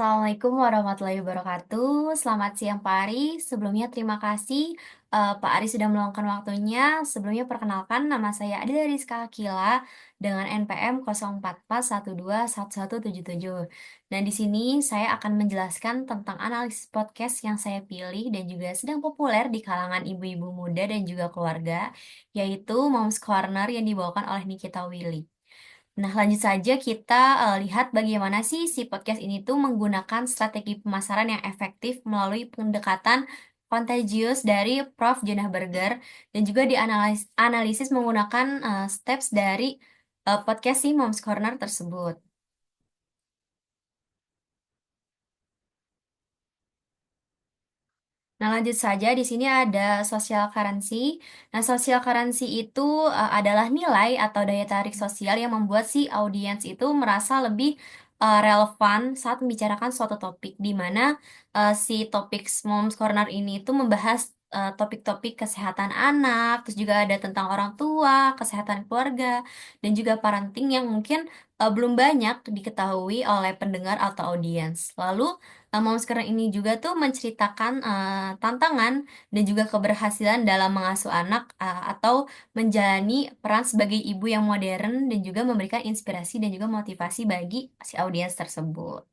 Assalamualaikum warahmatullahi wabarakatuh. Selamat siang Pak Ari. Sebelumnya terima kasih Pak Ari sudah meluangkan waktunya. Sebelumnya perkenalkan nama saya Adila Rizka Akila dengan NPM 0441211177. Dan di sini saya akan menjelaskan tentang analisis podcast yang saya pilih dan juga sedang populer di kalangan ibu-ibu muda dan juga keluarga, yaitu Moms Corner yang dibawakan oleh Nikita Willy. Nah, lanjut saja kita lihat bagaimana sih si podcast ini tuh menggunakan strategi pemasaran yang efektif melalui pendekatan contagious dari Prof. Jonah Berger dan juga dianalisis analisis menggunakan steps dari podcast si Moms Corner tersebut. Nah, lanjut saja di sini ada social currency. Nah, social currency itu adalah nilai atau daya tarik sosial yang membuat si audiens itu merasa lebih relevan saat membicarakan suatu topik, di mana si topik Moms Corner ini itu membahas topik-topik kesehatan anak, terus juga ada tentang orang tua, kesehatan keluarga, dan juga parenting yang mungkin belum banyak diketahui oleh pendengar atau audiens. Lalu Moms Keren ini juga tuh menceritakan tantangan dan juga keberhasilan dalam mengasuh anak atau menjalani peran sebagai ibu yang modern dan juga memberikan inspirasi dan juga motivasi bagi si audiens tersebut.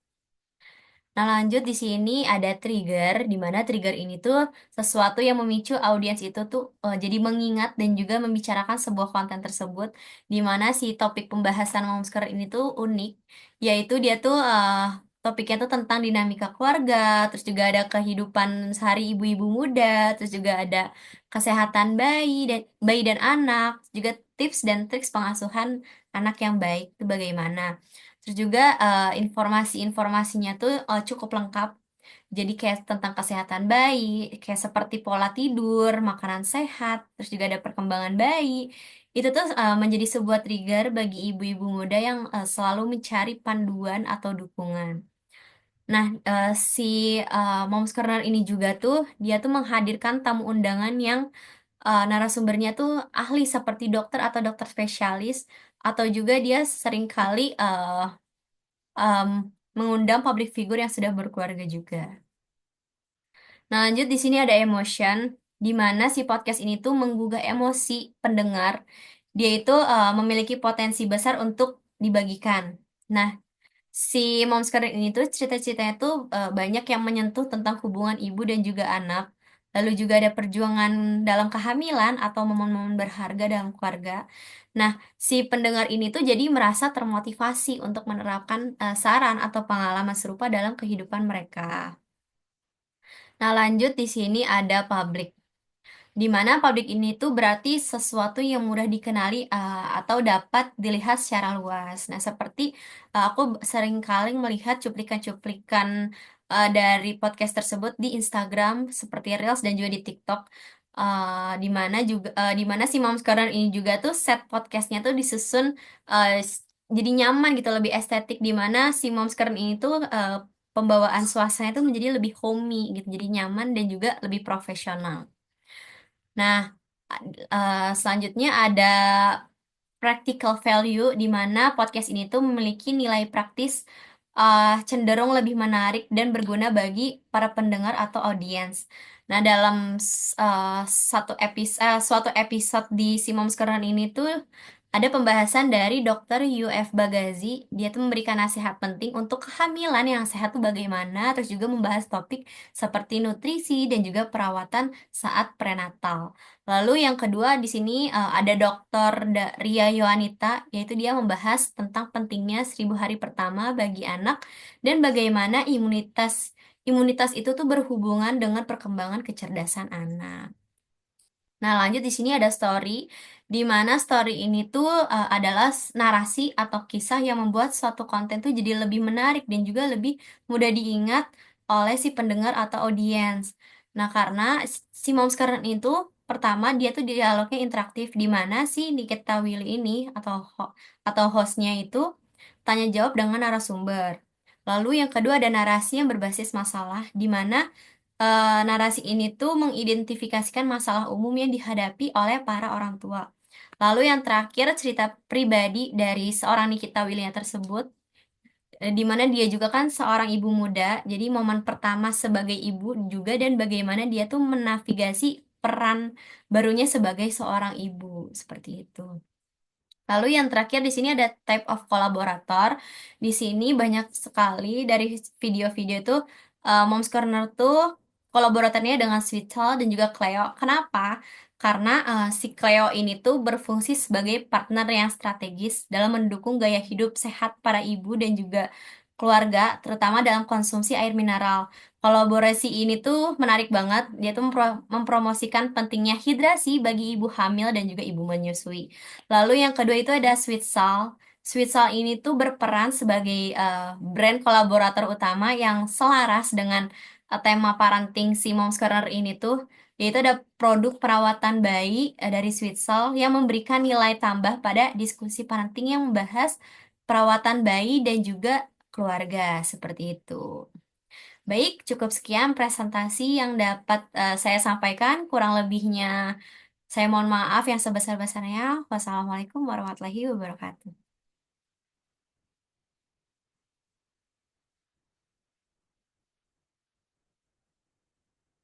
Nah, lanjut di sini ada trigger, di mana trigger ini tuh sesuatu yang memicu audiens itu tuh jadi mengingat dan juga membicarakan sebuah konten tersebut, di mana si topik pembahasan Momsker ini tuh unik, yaitu dia tuh topiknya tuh tentang dinamika keluarga, terus juga ada kehidupan sehari ibu-ibu muda, terus juga ada kesehatan bayi dan anak, juga tips dan triks pengasuhan anak yang baik itu bagaimana. Terus juga informasi-informasinya tuh cukup lengkap. Jadi kayak tentang kesehatan bayi, kayak seperti pola tidur, makanan sehat, terus juga ada perkembangan bayi. Itu tuh menjadi sebuah trigger bagi ibu-ibu muda yang selalu mencari panduan atau dukungan. Nah, si Moms Corner ini juga tuh, dia tuh menghadirkan tamu undangan yang narasumbernya tuh ahli seperti dokter atau dokter spesialis, atau juga dia seringkali um, mengundang public figure yang sudah berkeluarga juga. Nah, lanjut di sini ada emotion, di mana si podcast ini tuh menggugah emosi pendengar. Dia itu memiliki potensi besar untuk dibagikan. Nah, si Moms Keren ini tuh cerita-ceritanya tuh banyak yang menyentuh tentang hubungan ibu dan juga anak. Lalu juga ada perjuangan dalam kehamilan atau momen-momen berharga dalam keluarga. Nah, si pendengar ini tuh jadi merasa termotivasi untuk menerapkan saran atau pengalaman serupa dalam kehidupan mereka. Nah, lanjut di sini ada public. Di mana publik ini tuh berarti sesuatu yang mudah dikenali atau dapat dilihat secara luas. Nah, seperti aku sering kali melihat cuplikan-cuplikan dari podcast tersebut di Instagram seperti Reels dan juga di TikTok. Di mana si Moms Corner ini juga tuh set podcastnya tuh disusun jadi nyaman gitu, lebih estetik, di mana si Moms Corner ini tuh pembawaan suasananya tuh menjadi lebih homey gitu, jadi nyaman dan juga lebih profesional. Nah, selanjutnya ada practical value di mana podcast ini tuh memiliki nilai praktis cenderung lebih menarik dan berguna bagi para pendengar atau audiens. Nah, dalam suatu episode di Si Moms Keren ini tuh ada pembahasan dari Dr. UF Bagazi. Dia tuh memberikan nasihat penting untuk kehamilan yang sehat tuh bagaimana, terus juga membahas topik seperti nutrisi dan juga perawatan saat prenatal. Lalu yang kedua di sini ada Dr. Ria Yohanita, yaitu dia membahas tentang pentingnya 1.000 hari pertama bagi anak dan bagaimana imunitas imunitas itu tuh berhubungan dengan perkembangan kecerdasan anak. Nah, lanjut di sini ada story, di mana story ini tuh adalah narasi atau kisah yang membuat suatu konten tuh jadi lebih menarik dan juga lebih mudah diingat oleh si pendengar atau audiens. Nah, karena si Moms Karen itu pertama dia tuh dialognya interaktif, di mana si Nikita Willy ini atau hostnya itu tanya jawab dengan narasumber. Lalu yang kedua ada narasi yang berbasis masalah, di mana narasi ini tuh mengidentifikasikan masalah umum yang dihadapi oleh para orang tua. Lalu yang terakhir cerita pribadi dari seorang Nikita William tersebut, di mana dia juga kan seorang ibu muda, jadi momen pertama sebagai ibu juga dan bagaimana dia tuh menavigasi peran barunya sebagai seorang ibu seperti itu. Lalu yang terakhir di sini ada type of kolaborator. Di sini banyak sekali dari video-video itu Moms Corner tuh kolaboratornya dengan Sweet Talk dan juga Cleo. Kenapa? Karena si Cleo ini tuh berfungsi sebagai partner yang strategis dalam mendukung gaya hidup sehat para ibu dan juga keluarga, terutama dalam konsumsi air mineral. Kolaborasi ini tuh menarik banget. Dia tuh mempromosikan pentingnya hidrasi bagi ibu hamil dan juga ibu menyusui. Lalu yang kedua itu ada Sweet Sal. Sweet Sal ini tuh berperan sebagai brand kolaborator utama yang selaras dengan tema parenting si Moms Corner ini tuh, yaitu ada produk perawatan bayi dari Sweet Sal yang memberikan nilai tambah pada diskusi parenting yang membahas perawatan bayi dan juga keluarga seperti itu. Baik, cukup sekian presentasi yang dapat saya sampaikan. Kurang lebihnya saya mohon maaf yang sebesar-besarnya. Wassalamualaikum warahmatullahi wabarakatuh.